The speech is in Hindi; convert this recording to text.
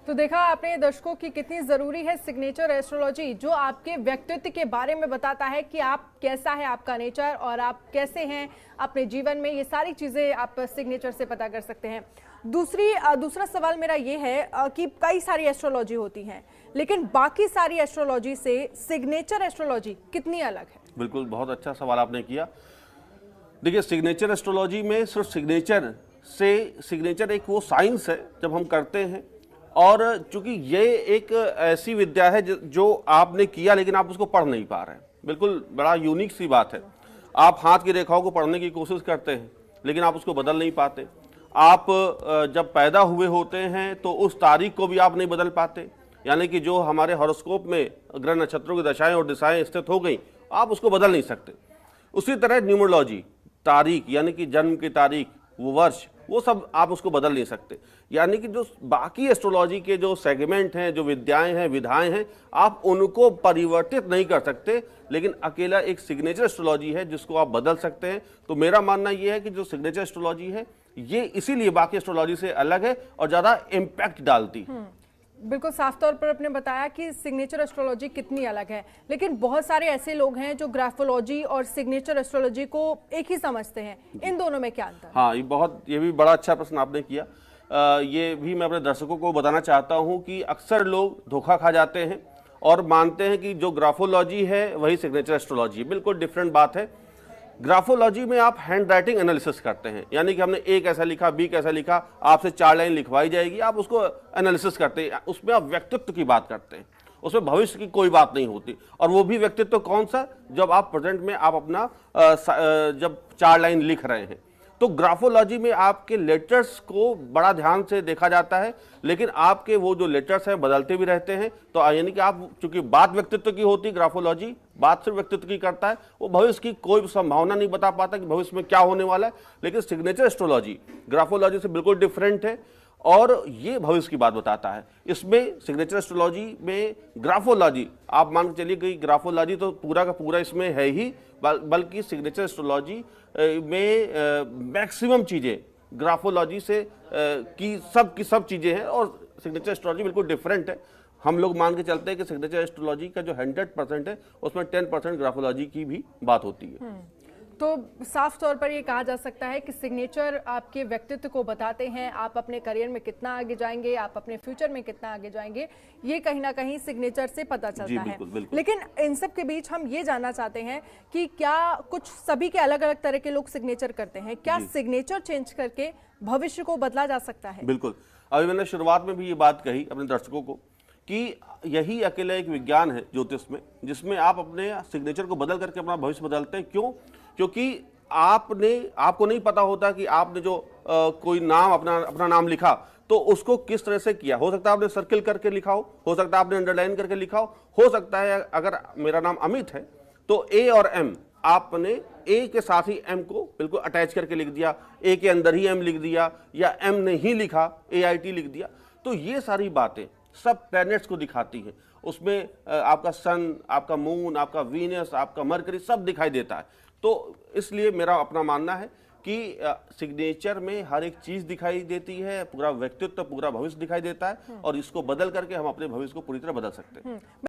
तो देखा आपने दर्शकों की कितनी जरूरी है सिग्नेचर एस्ट्रोलॉजी, जो आपके व्यक्तित्व के बारे में बताता है कि आप कैसा है आपका नेचर और आप कैसे हैं अपने जीवन में। ये सारी चीजें आप सिग्नेचर से पता कर सकते हैं। दूसरा सवाल मेरा ये है कि कई सारी एस्ट्रोलॉजी होती हैं, लेकिन बाकी सारी एस्ट्रोलॉजी से सिग्नेचर एस्ट्रोलॉजी कितनी अलग है? बिल्कुल, बहुत अच्छा सवाल आपने किया। देखिए, सिग्नेचर एस्ट्रोलॉजी में सिर्फ सिग्नेचर एक वो साइंस है जब हम करते हैं, और चूंकि ये एक ऐसी विद्या है जो आपने किया लेकिन आप उसको पढ़ नहीं पा रहे हैं। बिल्कुल बड़ा यूनिक सी बात है। आप हाथ की रेखाओं को पढ़ने की कोशिश करते हैं लेकिन आप उसको बदल नहीं पाते। आप जब पैदा हुए होते हैं तो उस तारीख को भी आप नहीं बदल पाते, यानी कि जो हमारे हॉरोस्कोप में ग्रह नक्षत्रों की दशाएं और दिशाएं स्थित हो गई, आप उसको बदल नहीं सकते। उसी तरह न्यूमरोलॉजी, तारीख यानी कि जन्म की तारीख, वो वर्ष, वो सब आप उसको बदल नहीं सकते। यानी कि जो बाकी एस्ट्रोलॉजी के जो सेगमेंट हैं, जो विद्याएं हैं, विधाएं हैं, आप उनको परिवर्तित नहीं कर सकते, लेकिन अकेला एक सिग्नेचर एस्ट्रोलॉजी है जिसको आप बदल सकते हैं। तो मेरा मानना यह है कि जो सिग्नेचर एस्ट्रोलॉजी है ये इसीलिए बाकी एस्ट्रोलॉजी से अलग है और ज्यादा इम्पैक्ट डालती है। बिल्कुल साफ तौर पर आपने बताया कि सिग्नेचर एस्ट्रोलॉजी कितनी अलग है, लेकिन बहुत सारे ऐसे लोग हैं जो ग्राफोलॉजी और सिग्नेचर एस्ट्रोलॉजी को एक ही समझते हैं। इन दोनों में क्या अंतर? हाँ, ये भी बड़ा अच्छा प्रश्न आपने किया। ये भी मैं अपने दर्शकों को बताना चाहता हूं कि अक्सर लोग धोखा खा जाते हैं और मानते हैं कि जो ग्राफोलॉजी है वही सिग्नेचर एस्ट्रोलॉजी है। बिल्कुल डिफरेंट बात है। ग्राफोलॉजी में आप हैंड राइटिंग एनालिसिस करते हैं, यानी कि हमने ए कैसा लिखा, बी कैसा लिखा, आपसे 4 लाइन लिखवाई जाएगी, आप उसको एनालिसिस करते हैं। उसमें आप व्यक्तित्व की बात करते हैं, उसमें भविष्य की कोई बात नहीं होती। और वो भी व्यक्तित्व कौन सा, जब आप प्रेजेंट में आप अपना जब 4 लाइन लिख रहे हैं। तो ग्राफोलॉजी में आपके लेटर्स को बड़ा ध्यान से देखा जाता है, लेकिन आपके वो जो लेटर्स हैं बदलते भी रहते हैं। तो यानी कि आप, चूंकि बात व्यक्तित्व की होती, ग्राफोलॉजी बात सिर्फ व्यक्तित्व की करता है, वो भविष्य की कोई संभावना नहीं बता पाता कि भविष्य में क्या होने वाला है। लेकिन सिग्नेचर एस्ट्रोलॉजी ग्राफोलॉजी से बिल्कुल डिफरेंट है और ये भविष्य की बात बताता है। इसमें सिग्नेचर एस्ट्रोलॉजी में ग्राफोलॉजी, आप मान के चलिए कि ग्राफोलॉजी तो पूरा का पूरा इसमें है ही, बल्कि सिग्नेचर एस्ट्रोलॉजी में मैक्सिमम चीजें ग्राफोलॉजी से की सब चीजें हैं, और सिग्नेचर एस्ट्रोलॉजी बिल्कुल डिफरेंट है। हम लोग मान के चलते हैं कि सिग्नेचर एस्ट्रोलॉजी का जो 100% है उसमें 10% ग्राफोलॉजी की भी बात होती है। तो साफ तौर पर ये कहा जा सकता है कि सिग्नेचर आपके व्यक्तित्व को बताते हैं, आप अपने करियर में कितना आगे जाएंगे, आप अपने फ्यूचर में कितना आगे जाएंगे, ये कहीं ना कहीं सिग्नेचर से पता चलता है। बिल्कुल। लेकिन इन सब के बीच हम ये जानना चाहते हैं कि क्या कुछ सभी के अलग अलग तरह के लोग सिग्नेचर करते हैं, क्या सिग्नेचर चेंज करके भविष्य को बदला जा सकता है? बिल्कुल। अभी मैंने शुरुआत में भी ये बात कही अपने दर्शकों को कि यही अकेला एक विज्ञान है ज्योतिष में, जिसमें आप अपने सिग्नेचर को बदल करके अपना भविष्य बदलते हैं। क्यों? क्योंकि आपको नहीं पता होता कि आपने जो कोई नाम अपना नाम लिखा तो उसको किस तरह से किया। हो सकता है आपने सर्किल करके लिखा हो सकता है आपने अंडरलाइन करके लिखा हो सकता है अगर मेरा नाम अमित है तो ए और एम, आपने ए के साथ ही एम को बिल्कुल अटैच करके लिख दिया, ए के अंदर ही एम लिख दिया, या एम ने ही लिखा AIT लिख दिया। तो ये सारी बातें सब प्लैनेट्स को दिखाती हैं। उसमें आपका सन, आपका मून, आपका वीनस, आपका मरकरी सब दिखाई देता है। तो इसलिए मेरा अपना मानना है कि सिग्नेचर में हर एक चीज दिखाई देती है, पूरा व्यक्तित्व, पूरा भविष्य दिखाई देता है, और इसको बदल करके हम अपने भविष्य को पूरी तरह बदल सकते हैं।